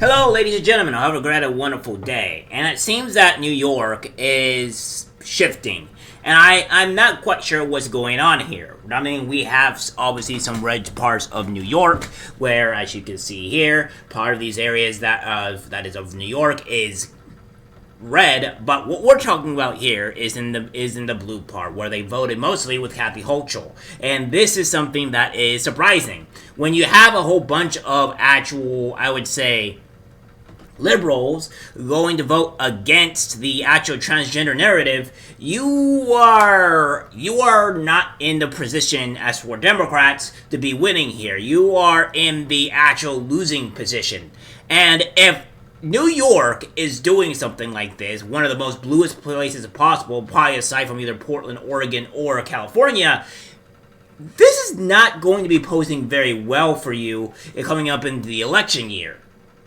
Hello, ladies and gentlemen. I hope you had a wonderful day. And it seems that New York is shifting. And I'm not quite sure what's going on here. I mean, we have obviously some red parts of New York, where, as you can see here, part of these areas that is of New York is red. But what we're talking about here is in the blue part, where they voted mostly with Kathy Hochul. And this is something that is surprising. When you have a whole bunch of actual, I would say, liberals going to vote against the actual transgender narrative, you are not in the position as for Democrats to be winning here. You are in the actual losing position. And if New York is doing something like this, one of the most bluest places possible, probably aside from either Portland, Oregon, or California, this is not going to be posing very well for you coming up into the election year.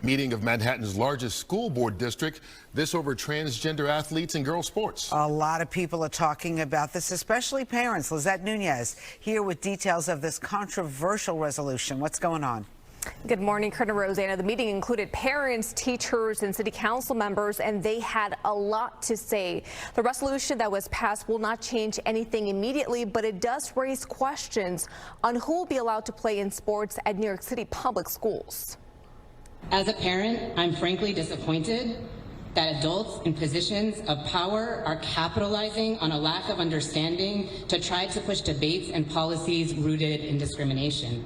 Meeting of Manhattan's largest school board district, this over transgender athletes in girls' sports. A lot of people are talking about this, especially parents. Lizette Nunez here with details of this controversial resolution. What's going on? Good morning, Kurt and Rosanna. The meeting included parents, teachers, and city council members, and they had a lot to say. The resolution that was passed will not change anything immediately, but it does raise questions on who will be allowed to play in sports at New York City public schools. As a parent, I'm frankly disappointed that adults in positions of power are capitalizing on a lack of understanding to try to push debates and policies rooted in discrimination.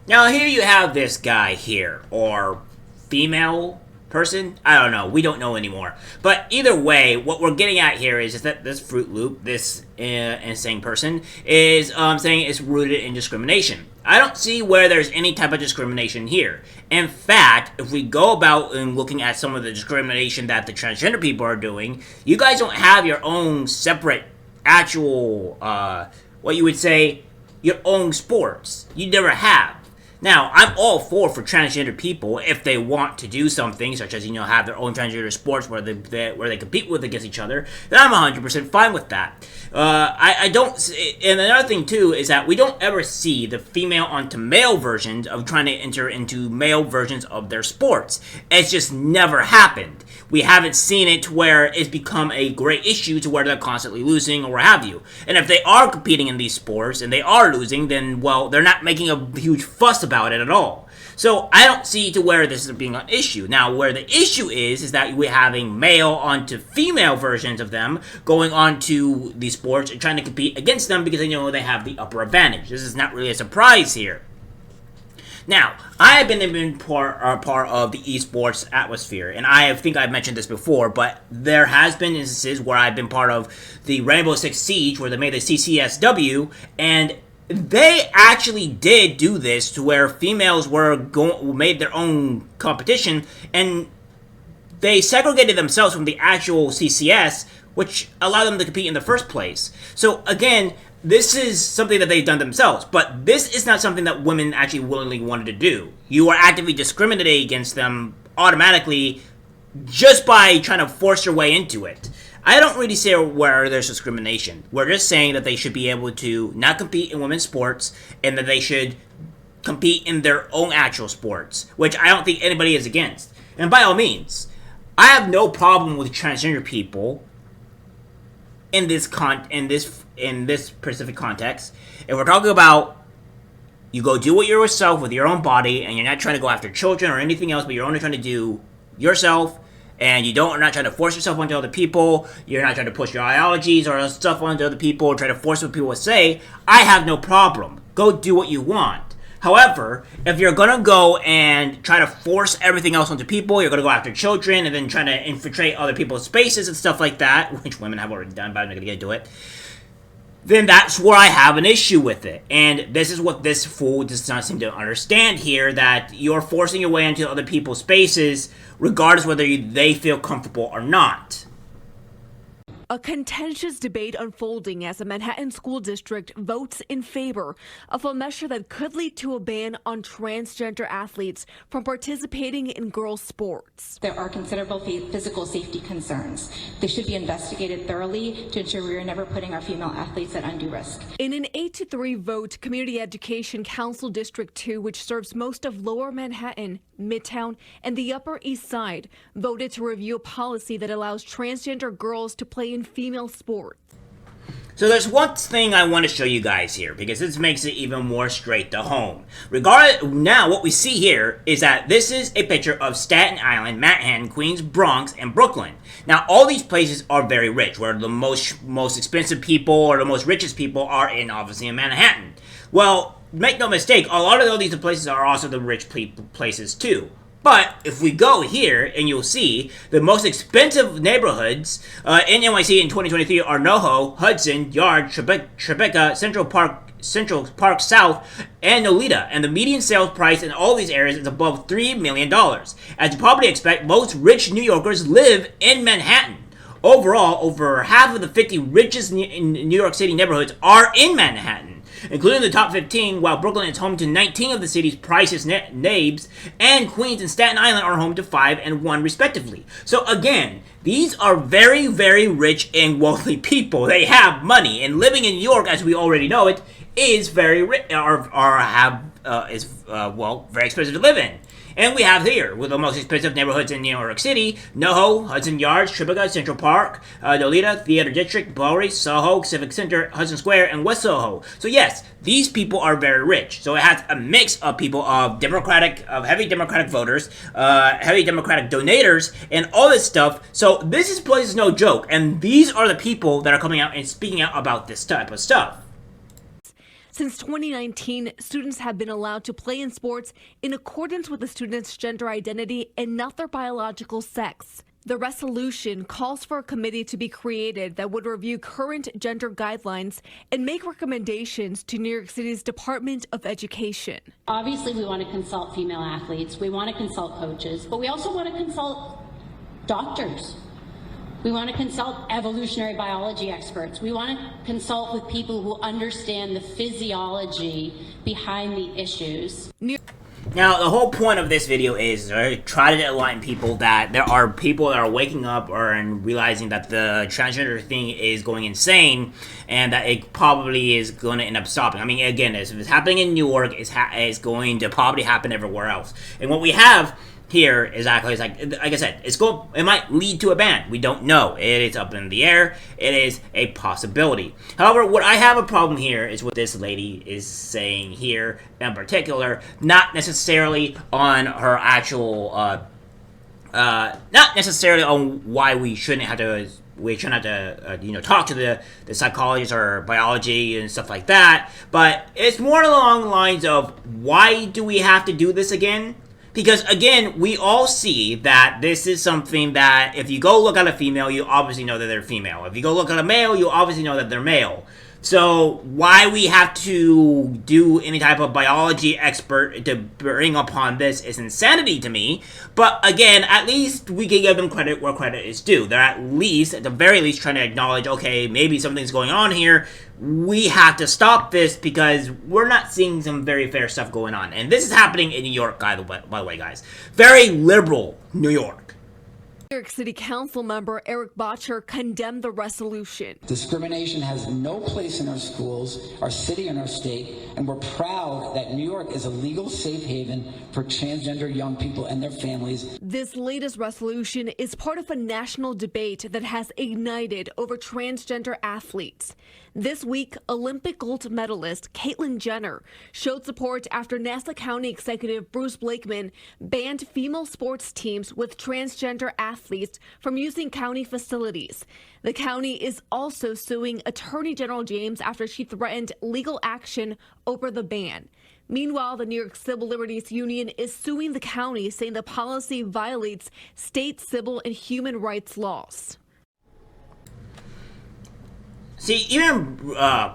Now here you have this guy here, or female person? I don't know. We don't know anymore. But either way, what we're getting at here is that this Fruit Loop, this insane person, is saying it's rooted in discrimination. I don't see where there's any type of discrimination here. In fact, if we go about and looking at some of the discrimination that the transgender people are doing, you guys don't have your own separate actual, what you would say, your own sports. You never have. Now, I'm all for transgender people if they want to do something, such as, have their own transgender sports where they compete with against each other, then I'm 100% fine with that. I don't, and another thing too is that we don't ever see the female onto male versions of trying to enter into male versions of their sports. It's just never happened. We haven't seen it to where it's become a great issue to where they're constantly losing or what have you. And if they are competing in these sports and they are losing, then, well, they're not making a huge fuss about it at all. So I don't see to where this is being an issue. Now, where the issue is that we're having male onto female versions of them going onto these sports and trying to compete against them because they know they have the upper advantage. This is not really a surprise here. Now, I have been part of the esports atmosphere, and I think I've mentioned this before, but there has been instances where I've been part of the Rainbow Six Siege, where they made the CCSW, and they actually did do this to where females made their own competition, and they segregated themselves from the actual CCS, which allowed them to compete in the first place. So again, this is something that they've done themselves, but this is not something that women actually willingly wanted to do. You are actively discriminating against them automatically just by trying to force your way into it. I don't really say where there's discrimination. We're just saying that they should be able to not compete in women's sports and that they should compete in their own actual sports, which I don't think anybody is against. And by all means, I have no problem with transgender people in this specific context. If we're talking about you go do it yourself with your own body and you're not trying to go after children or anything else, but you're only trying to do yourself, and you're not trying to force yourself onto other people, you're not trying to push your ideologies or stuff onto other people or try to force what people say, I have no problem. Go do what you want. However, if you're going to go and try to force everything else onto people, you're going to go after children and then trying to infiltrate other people's spaces and stuff like that, which women have already done, but I'm not going to get into it, then that's where I have an issue with it. And this is what this fool does not seem to understand here, that you're forcing your way into other people's spaces regardless whether they feel comfortable or not. A contentious debate unfolding as the Manhattan School District votes in favor of a measure that could lead to a ban on transgender athletes from participating in girls' sports. There are considerable physical safety concerns. They should be investigated thoroughly to ensure we are never putting our female athletes at undue risk. In an 8-3 vote, Community Education Council District 2, which serves most of Lower Manhattan, Midtown, and the Upper East Side, voted to review a policy that allows transgender girls to play in female sports. So there's one thing I want to show you guys here, because this makes it even more straight to home. Now what we see here is that this is a picture of Staten Island, Manhattan, Queens, Bronx, and Brooklyn. Now all these places are very rich, where the most expensive people or the most richest people are obviously in Manhattan. Well, make no mistake, a lot of all these places are also the rich places too. But if we go here, and you'll see, the most expensive neighborhoods in NYC in 2023 are NoHo, Hudson, Yard, Tribeca, Central Park South, and Nolita. And the median sales price in all these areas is above $3 million. As you probably expect, most rich New Yorkers live in Manhattan. Overall, over half of the 50 richest New York City neighborhoods are in Manhattan, including the top 15, while Brooklyn is home to 19 of the city's priciest neighborhoods, and Queens and Staten Island are home to 5 and 1 respectively. So again, these are very, very rich and wealthy people. They have money, and living in New York, as we already know it, is very rich, very expensive to live in. And we have here, with the most expensive neighborhoods in New York City, NoHo, Hudson Yards, Tribeca, Central Park, Nolita, Theater District, Bowery, Soho, Civic Center, Hudson Square, and West Soho. So yes, these people are very rich. So it has a mix of people of heavy Democratic voters, heavy Democratic donators, and all this stuff. So this place is no joke. And these are the people that are coming out and speaking out about this type of stuff. Since 2019, students have been allowed to play in sports in accordance with the student's gender identity and not their biological sex. The resolution calls for a committee to be created that would review current gender guidelines and make recommendations to New York City's Department of Education. Obviously, we want to consult female athletes, we want to consult coaches, but we also want to consult doctors. We want to consult evolutionary biology experts. We want to consult with people who understand the physiology behind the issues. Now, the whole point of this video is to try to enlighten people that there are people that are waking up and realizing that the transgender thing is going insane, and that it probably is going to end up stopping. I mean, again, if it's happening in New York, it's going to probably happen everywhere else. And what we have here exactly is like I said, it might lead to a ban. We don't know. It is up in the air. It is a possibility. However, what I have a problem here is what this lady is saying here in particular, not necessarily on her actual not necessarily on why we shouldn't have to talk to the psychologist or biology and stuff like that, but it's more along the lines of, why do we have to do this again? Because, again, we all see that this is something that if you go look at a female, you obviously know that they're female. If you go look at a male, you obviously know that they're male. So why we have to do any type of biology expert to bring upon this is insanity to me. But again, at least we can give them credit where credit is due. They're at the very least, trying to acknowledge, okay, maybe something's going on here. We have to stop this because we're not seeing some very fair stuff going on. And this is happening in New York, by the way, guys. Very liberal New York. New York City Council member Eric Bottcher condemned the resolution. Discrimination has no place in our schools, our city, and our state, and we're proud that New York is a legal safe haven for transgender young people and their families. This latest resolution is part of a national debate that has ignited over transgender athletes. This week, Olympic gold medalist Caitlyn Jenner showed support after Nassau County Executive Bruce Blakeman banned female sports teams with transgender athletes from using county facilities. The county is also suing Attorney General James after she threatened legal action over the ban. Meanwhile, the New York Civil Liberties Union is suing the county, saying the policy violates state civil and human rights laws. See, even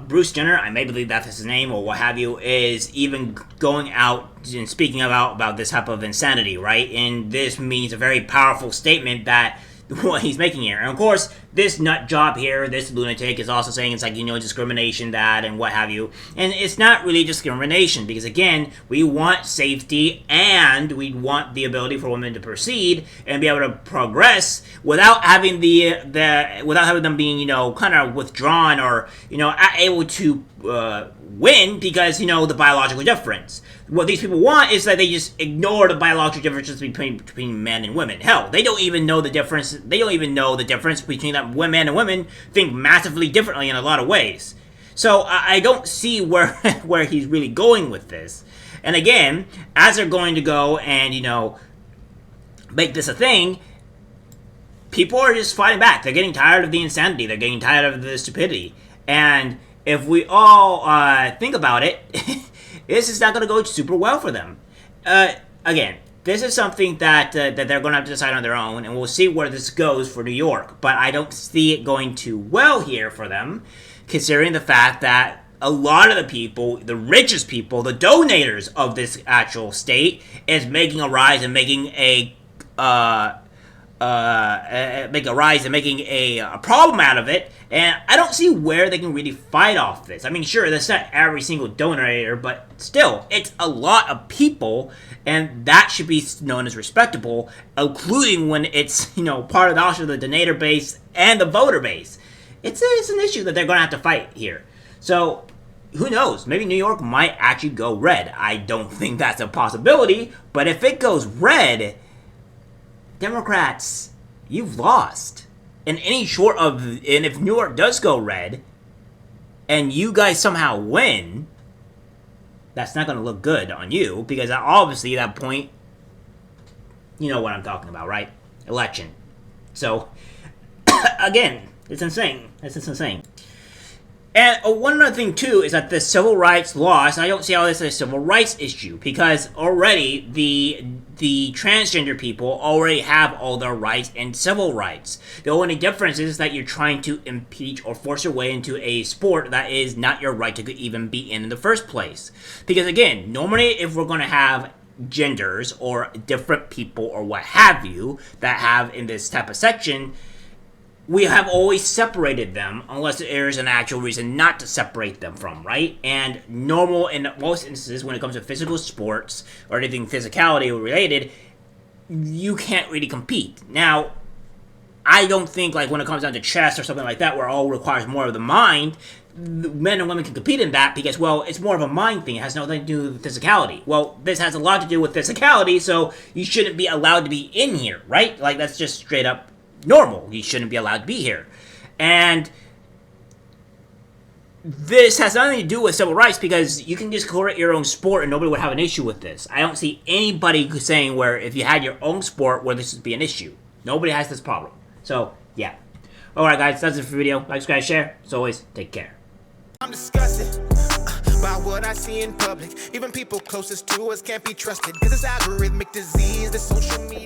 Bruce Jenner, I may believe that's his name or what have you, is even going out and speaking about this type of insanity, right? And this means a very powerful statement that what he's making here. And of course, this nut job here, this lunatic, is also saying it's like, discrimination, that, and what have you. And it's not really discrimination, because again, we want safety and we want the ability for women to proceed and be able to progress without having without having them being, kind of withdrawn or, able to win because, the biological difference. What these people want is that they just ignore the biological differences between men and women. Hell, they don't even know the difference. They don't even know the difference between that men and women think massively differently in a lot of ways. So I don't see where where he's really going with this. And again, as they're going to go and, make this a thing, people are just fighting back. They're getting tired of the insanity. They're getting tired of the stupidity. And if we all think about it, this is not going to go super well for them. Again, this is something that they're going to have to decide on their own, and we'll see where this goes for New York. But I don't see it going too well here for them, considering the fact that a lot of the people, the richest people, the donators of this actual state, is making a rise and making a problem out of it, and I don't see where they can really fight off this. I mean, sure, that's not every single donator, but still, it's a lot of people, and that should be known as respectable, including when it's, part of also the donator base and the voter base. It's an issue that they're going to have to fight here. So, who knows? Maybe New York might actually go red. I don't think that's a possibility, but if it goes red, Democrats, you've lost. And if New York does go red, and you guys somehow win, that's not going to look good on you, because obviously at that point, you know what I'm talking about, right? Election. So, again, it's insane. It's insane. And one other thing, too, is that the civil rights laws, I don't see how this is a civil rights issue, because already the transgender people already have all their rights and civil rights. The only difference is that you're trying to impeach or force your way into a sport that is not your right to even be in the first place. Because, again, normally if we're going to have genders or different people or what have you that have in this type of section, we have always separated them unless there is an actual reason not to separate them from, right? And normal, in most instances, when it comes to physical sports or anything physicality related, you can't really compete. Now, I don't think, like, when it comes down to chess or something like that, where it all requires more of the mind, men and women can compete in that because, well, it's more of a mind thing. It has nothing to do with physicality. Well, this has a lot to do with physicality, so you shouldn't be allowed to be in here, right? Like, that's just straight up normal. You shouldn't be allowed to be here. And this has nothing to do with civil rights, because you can just create your own sport and nobody would have an issue with this. I don't see anybody saying where if you had your own sport where this would be an issue. Nobody has this problem. So, yeah. Alright guys, that's it for the video. Like, subscribe, share. As always, take care. I'm disgusted by what I see in public. Even people closest to us can't be trusted, because it's algorithmic disease, the social media.